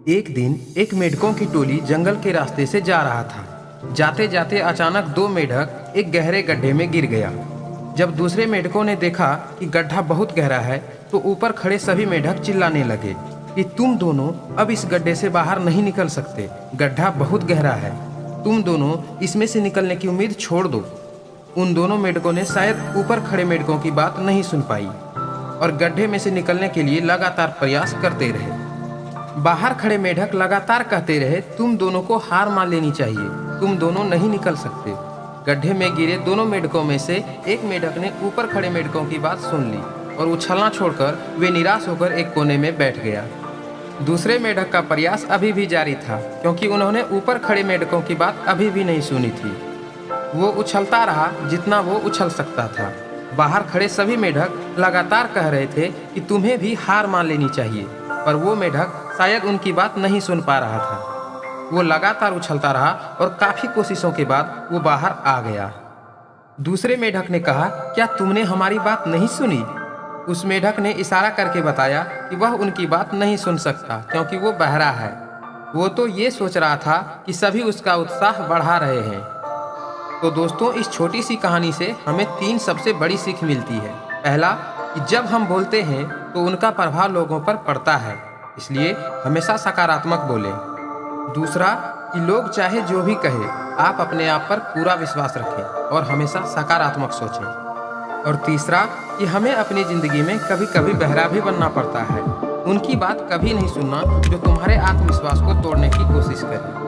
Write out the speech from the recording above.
एक दिन एक मेढकों की टोली जंगल के रास्ते से जा रहा था। जाते जाते अचानक दो मेढक एक गहरे गड्ढे में गिर गया। जब दूसरे मेढकों ने देखा कि गड्ढा बहुत गहरा है तो ऊपर खड़े सभी मेढक चिल्लाने लगे कि तुम दोनों अब इस गड्ढे से बाहर नहीं निकल सकते, गड्ढा बहुत गहरा है, तुम दोनों इसमें से निकलने की उम्मीद छोड़ दो। उन दोनों मेढकों ने शायद ऊपर खड़े मेढकों की बात नहीं सुन पाई और गड्ढे में से निकलने के लिए लगातार प्रयास करते रहे। बाहर खड़े मेढक लगातार कहते रहे, तुम दोनों को हार मान लेनी चाहिए, तुम दोनों नहीं निकल सकते। गड्ढे में गिरे दोनों मेढकों में से एक मेढक ने ऊपर खड़े मेढकों की बात सुन ली और उछलना छोड़कर वे निराश होकर एक कोने में बैठ गया। दूसरे मेढक का प्रयास अभी भी जारी था क्योंकि उन्होंने ऊपर खड़े मेढकों की बात अभी भी नहीं सुनी थी। वो उछलता रहा जितना वो उछल सकता था। बाहर खड़े सभी मेढक लगातार कह रहे थे कि तुम्हें भी हार मान लेनी चाहिए, पर वो मेढक शायद उनकी बात नहीं सुन पा रहा था। वो लगातार उछलता रहा और काफी कोशिशों के बाद वो बाहर आ गया। दूसरे मेढक ने कहा, क्या तुमने हमारी बात नहीं सुनी? उस मेढक ने इशारा करके बताया कि वह उनकी बात नहीं सुन सकता क्योंकि वो बहरा है। वो तो ये सोच रहा था कि सभी उसका उत्साह बढ़ा रहे हैं। तो दोस्तों, इस छोटी सी कहानी से हमें 3 सबसे बड़ी सीख मिलती है। पहला, कि जब हम बोलते हैं तो उनका प्रभाव लोगों पर पड़ता है, इसलिए हमेशा सकारात्मक बोलें। दूसरा, कि लोग चाहे जो भी कहे, आप अपने आप पर पूरा विश्वास रखें और हमेशा सकारात्मक सोचें। और तीसरा, कि हमें अपनी ज़िंदगी में कभी कभी बहरा भी बनना पड़ता है। उनकी बात कभी नहीं सुनना जो तुम्हारे आत्मविश्वास को तोड़ने की कोशिश करे।